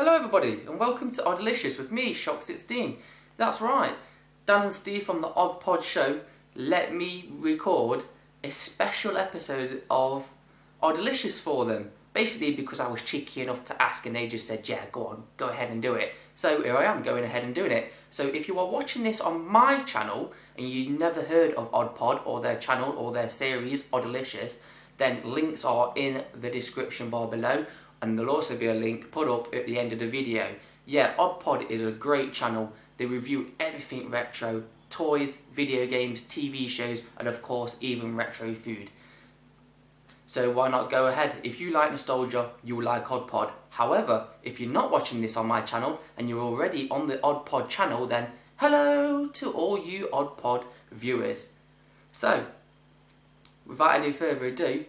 Hello everybody and welcome to Odd-elicious with me, Shock16. That's right, Dan and Steve from the Oddpod show let me record a special episode of Odd-elicious for them. Basically because I was cheeky enough to ask and they just said, yeah, go on, go ahead and do it. So here I am going ahead and doing it. So if you are watching this on my channel and you never heard of Oddpod or their channel or their series Odd-elicious, then links are in the description bar below. And there'll also be a link put up at the end of the video. Yeah, Oddpod is a great channel. They review everything retro, toys, video games, TV shows, and of course even retro food. So why not go ahead? If you like nostalgia, you'll like Oddpod. However, if you're not watching this on my channel and you're already on the Oddpod channel, then hello to all you Oddpod viewers. So, without any further ado,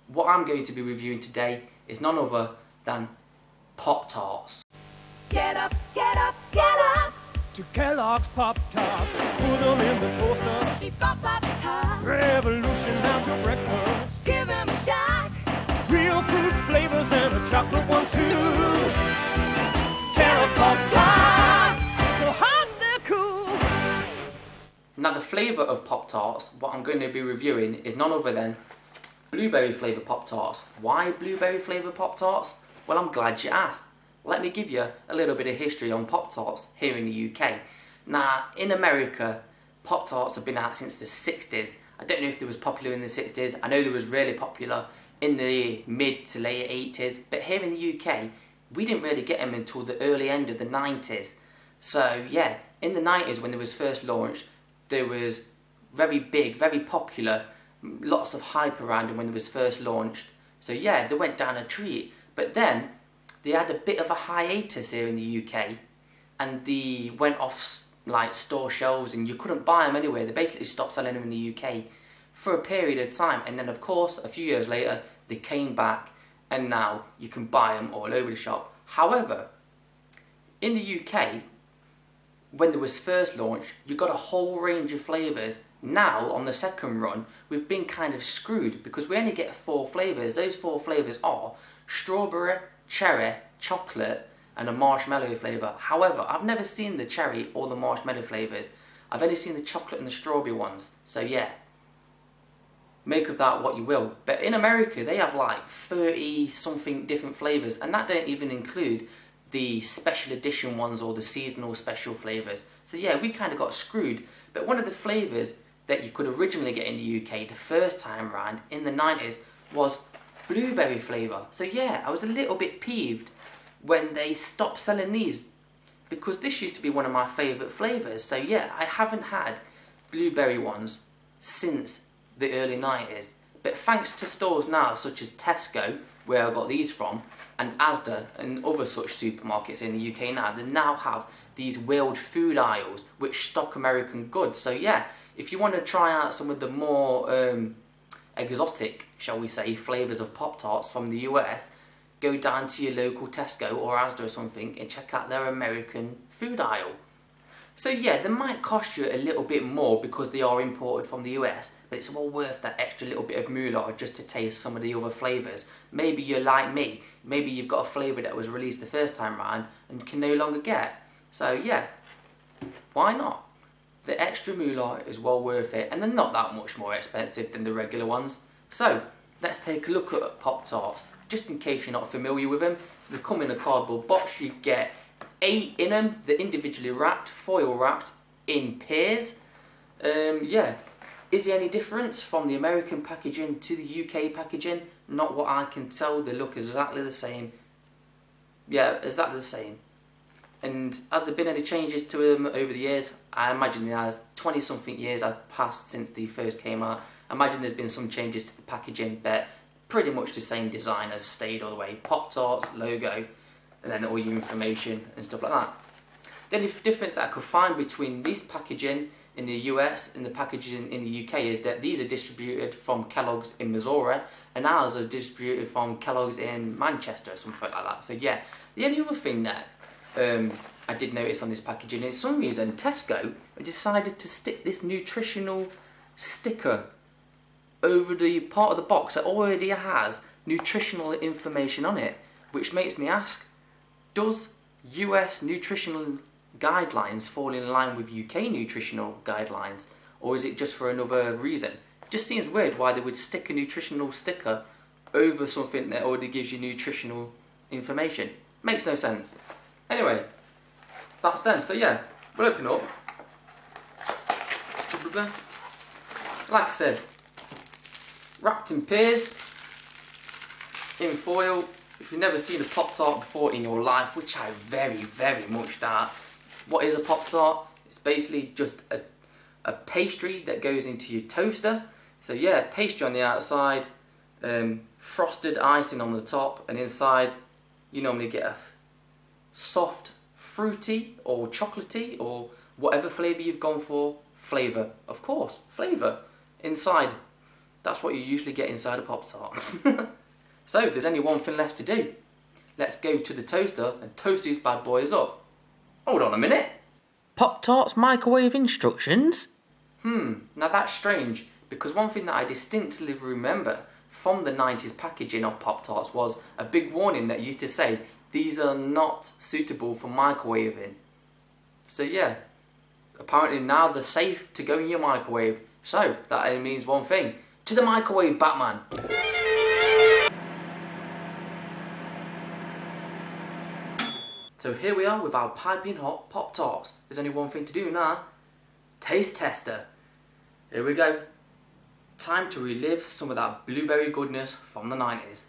what I'm going to be reviewing today is none other than Pop-Tarts. Get up, get up, get up! To Kellogg's Pop-Tarts, put them in the toaster. Keep up, up, high. Revolution, how's your breakfast? Give him a shot. Real fruit flavors and a chocolate one too. Kellogg's Pop-Tarts, so hot they're cool. Now the flavour of Pop-Tarts, what I'm going to be reviewing is none other than blueberry flavour Pop-Tarts. Why blueberry flavour Pop-Tarts? Well, I'm glad you asked. Let me give you a little bit of history on Pop-Tarts here in the UK. Now, in America, Pop-Tarts have been out since the 60s. I don't know if they was popular in the 60s. I know they was really popular in the mid to late 80s. But here in the UK, we didn't really get them until the early end of the 90s. So, yeah, in the 90s when they was first launched, they was very big, very popular. Lots of hype around them when they was first launched. So yeah, they went down a treat. But then they had a bit of a hiatus here in the UK, and they went off like store shelves, and you couldn't buy them anywhere. They basically stopped selling them in the UK for a period of time, and then of course a few years later they came back, and now you can buy them all over the shop. However, in the UK, when they was first launched, you got a whole range of flavours. Now, on the second run, we've been kind of screwed because we only get 4 flavours. Those 4 flavours are strawberry, cherry, chocolate, and a marshmallow flavour. However, I've never seen the cherry or the marshmallow flavours. I've only seen the chocolate and the strawberry ones. So yeah, make of that what you will. But in America, they have like 30 something different flavours, and that don't even include the special edition ones or the seasonal special flavours. So yeah, we kind of got screwed. But one of the flavours that you could originally get in the UK the first time round in the 90s was blueberry flavour. So yeah, I was a little bit peeved when they stopped selling these, because this used to be one of my favourite flavours. So yeah, I haven't had blueberry ones since the early 90s. But thanks to stores now such as Tesco, where I got these from, and Asda and other such supermarkets in the UK now, they now have these wheeled food aisles which stock American goods. So yeah, if you want to try out some of the more exotic, shall we say, flavours of Pop-Tarts from the US, go down to your local Tesco or Asda or something and check out their American food aisle. So yeah, they might cost you a little bit more because they are imported from the US, but it's well worth that extra little bit of moolah just to taste some of the other flavours. Maybe you're like me, maybe you've got a flavour that was released the first time round and can no longer get. So yeah, why not? The extra moolah is well worth it, and they're not that much more expensive than the regular ones. So let's take a look at Pop-Tarts. Just in case you're not familiar with them, they come in a cardboard box. You get 8 in them. They're individually wrapped, foil wrapped in pairs. Yeah, is there any difference from the American packaging to the UK packaging? Not what I can tell. They look exactly the same. Yeah, exactly the same. And has there been any changes to them over the years? I imagine there has. 20 something years have passed since they first came out. I imagine there's been some changes to the packaging, but pretty much the same design has stayed all the way. Pop-Tarts, logo, and then all your information and stuff like that. The only difference that I could find between this packaging in the US and the packaging in the UK is that these are distributed from Kellogg's in Missouri and ours are distributed from Kellogg's in Manchester or something like that. So yeah, the only other thing that I did notice on this packaging is, for some reason Tesco decided to stick this nutritional sticker over the part of the box that already has nutritional information on it, which makes me ask, does US nutritional guidelines fall in line with UK nutritional guidelines, or is it just for another reason? It just seems weird why they would stick a nutritional sticker over something that already gives you nutritional information. Makes no sense. Anyway, that's them. So yeah, we'll open up. Like I said, wrapped in pears, in foil. If you've never seen a Pop-Tart before in your life, which I very, very much doubt, what is a Pop-Tart? It's basically just a pastry that goes into your toaster. So yeah, pastry on the outside, frosted icing on the top, and inside you normally get a soft, fruity or chocolatey or whatever flavour you've gone for. Flavour, of course, flavour. Inside, that's what you usually get inside a Pop-Tart. So there's only one thing left to do. Let's go to the toaster and toast these bad boys up. Hold on a minute. Pop-Tarts microwave instructions? Now that's strange, because one thing that I distinctly remember from the 90s packaging of Pop-Tarts was a big warning that used to say, these are not suitable for microwaving. So yeah, apparently now they're safe to go in your microwave. So that only means one thing. To the microwave, Batman! So here we are with our piping hot Pop-Tarts. There's only one thing to do now. Taste tester. Here we go. Time to relive some of that blueberry goodness from the 90s.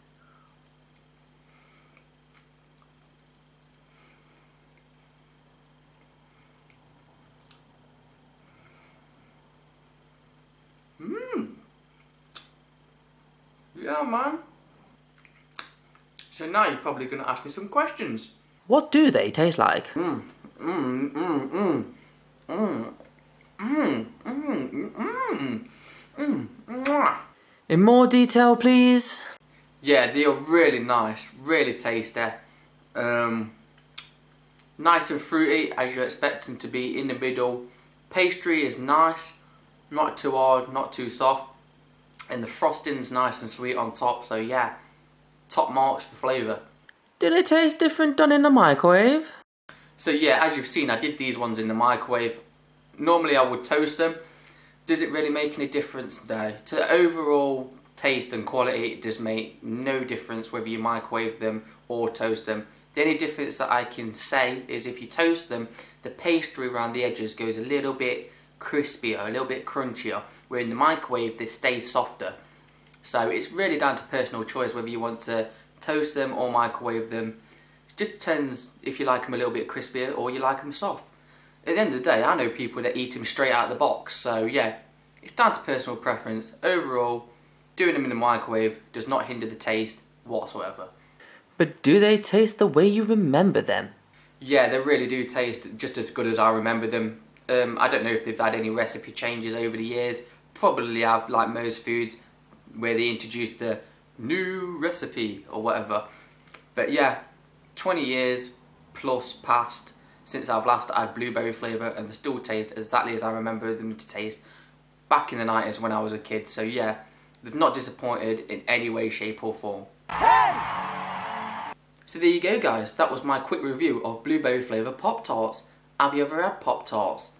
Yeah, man. So now you're probably going to ask me some questions. What do they taste like? In more detail, please. Yeah, they are really nice, really tasty. Nice and fruity, as you expect them to be in the middle. Pastry is nice, not too hard, not too soft. And the frosting's nice and sweet on top, so yeah, top marks for flavour. Do they taste different done in the microwave? So yeah, as you've seen, I did these ones in the microwave. Normally I would toast them. Does it really make any difference? No. To the overall taste and quality, it does make no difference whether you microwave them or toast them. The only difference that I can say is if you toast them, the pastry around the edges goes a little bit crispier, a little bit crunchier, where in the microwave they stay softer. So it's really down to personal choice whether you want to toast them or microwave them. It just depends if you like them a little bit crispier or you like them soft. At the end of the day, I know people that eat them straight out of the box, so yeah, it's down to personal preference. Overall, doing them in the microwave does not hinder the taste whatsoever. But do they taste the way you remember them? Yeah, they really do taste just as good as I remember them. I don't know if they've had any recipe changes over the years. Probably have, like most foods, where they introduced the new recipe or whatever. But yeah, 20 years plus past since I've last had blueberry flavour, and they still taste exactly as I remember them to taste back in the 90s when I was a kid. So yeah, they've not disappointed in any way, shape or form. Hey! So there you go guys, that was my quick review of blueberry flavour Pop-Tarts. Have you ever had Pop-Tarts?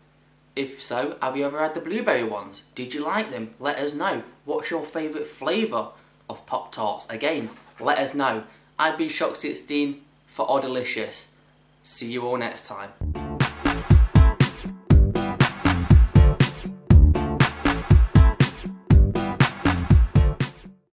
If so, have you ever had the blueberry ones? Did you like them? Let us know. What's your favourite flavour of Pop-Tarts? Again, let us know. I've been Shock16 for Odd-elicious. See you all next time.